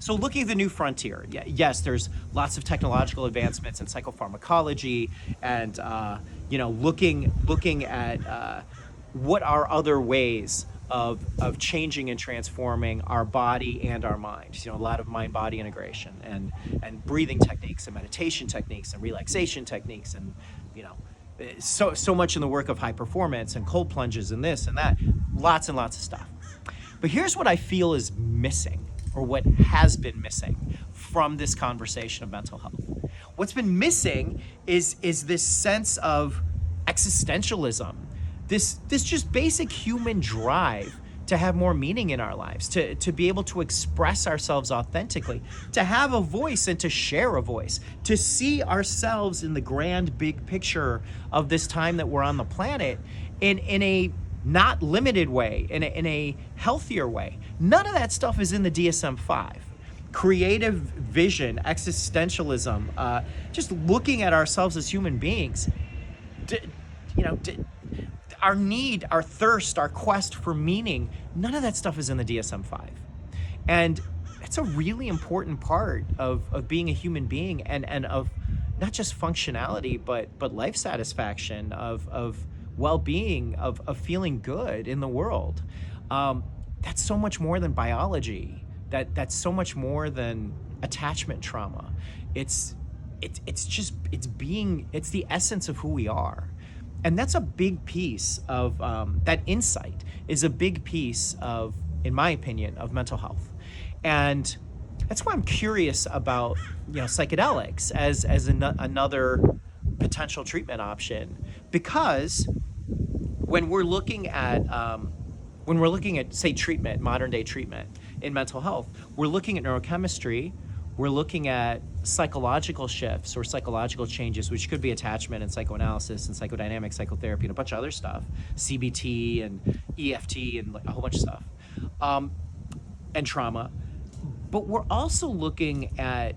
So looking at the new frontier, yes, there's lots of technological advancements in psychopharmacology, and looking at what are other ways of changing and transforming our body and our mind. A lot of mind-body integration and breathing techniques and meditation techniques and relaxation techniques, and so much in the work of high performance and cold plunges and this and that, lots and lots of stuff. But here's what I feel is missing, or what has been missing from this conversation of mental health. What's been missing is this sense of existentialism, this just basic human drive to have more meaning in our lives, to be able to express ourselves authentically, to have a voice and to share a voice, to see ourselves in the grand big picture of this time that we're on the planet in a not limited way, in a healthier way. None of that stuff is in the DSM-5. Creative vision, existentialism, just looking at ourselves as human beings, our need, our thirst, our quest for meaning, none of that stuff is in the DSM-5. And it's a really important part of being a human being, and of not just functionality, but life satisfaction, of well-being, of feeling good in the world. That's so much more than biology. That's so much more than attachment trauma. It's the essence of who we are. And that's a big piece of, that insight is a big piece of, in my opinion, of mental health. And that's why I'm curious about, psychedelics as another potential treatment option, because when we're looking at, say, treatment, modern day treatment in mental health, we're looking at neurochemistry, we're looking at psychological shifts or psychological changes, which could be attachment and psychoanalysis and psychodynamic psychotherapy and a bunch of other stuff, CBT and EFT and a whole bunch of stuff, and trauma. But we're also looking at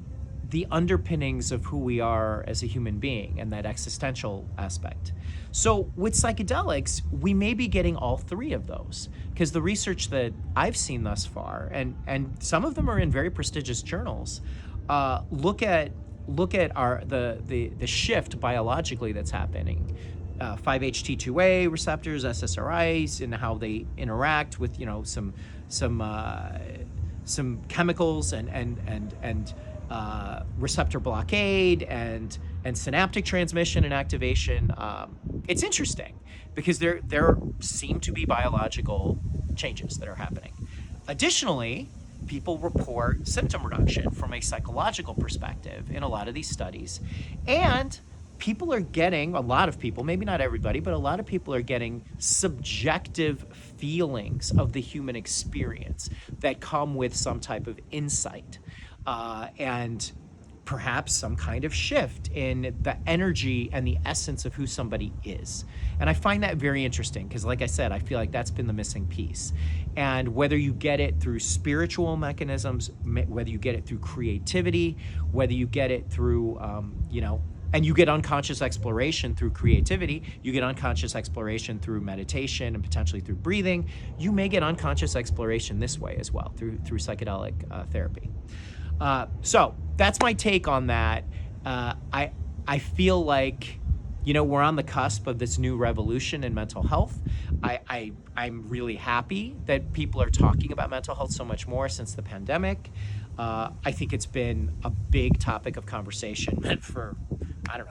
the underpinnings of who we are as a human being and that existential aspect. So with psychedelics, we may be getting all three of those, because the research that I've seen thus far, and some of them are in very prestigious journals, look at the shift biologically that's happening. 5-HT2A receptors, SSRIs, and how they interact with some chemicals and receptor blockade and synaptic transmission and activation. It's interesting because there seem to be biological changes that are happening. Additionally, people report symptom reduction from a psychological perspective in a lot of these studies, and people are getting, a lot of people, maybe not everybody, but a lot of people are getting subjective feelings of the human experience that come with some type of insight. And perhaps some kind of shift in the energy and the essence of who somebody is. And I find that very interesting because, like I said, I feel like that's been the missing piece. And whether you get it through spiritual mechanisms, whether you get it through creativity, whether you get it through, and you get unconscious exploration through creativity, you get unconscious exploration through meditation and potentially through breathing, you may get unconscious exploration this way as well, through psychedelic therapy. So that's my take on that. I feel like, we're on the cusp of this new revolution in mental health. I'm really happy that people are talking about mental health so much more since the pandemic. I think it's been a big topic of conversation for,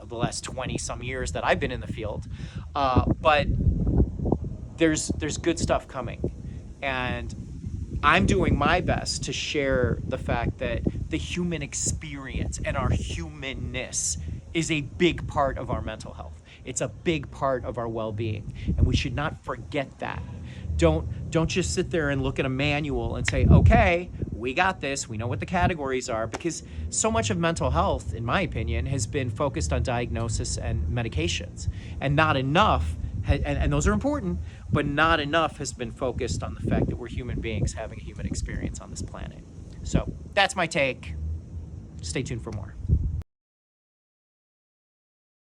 the last 20 some years that I've been in the field. But there's good stuff coming. And I'm doing my best to share the fact that the human experience and our humanness is a big part of our mental health. It's a big part of our well-being, and we should not forget that. Don't just sit there and look at a manual and say, okay, we got this, we know what the categories are, because so much of mental health, in my opinion, has been focused on diagnosis and medications, and not enough, and those are important, but not enough has been focused on the fact that we're human beings having a human experience on this planet. So that's my take. Stay tuned for more.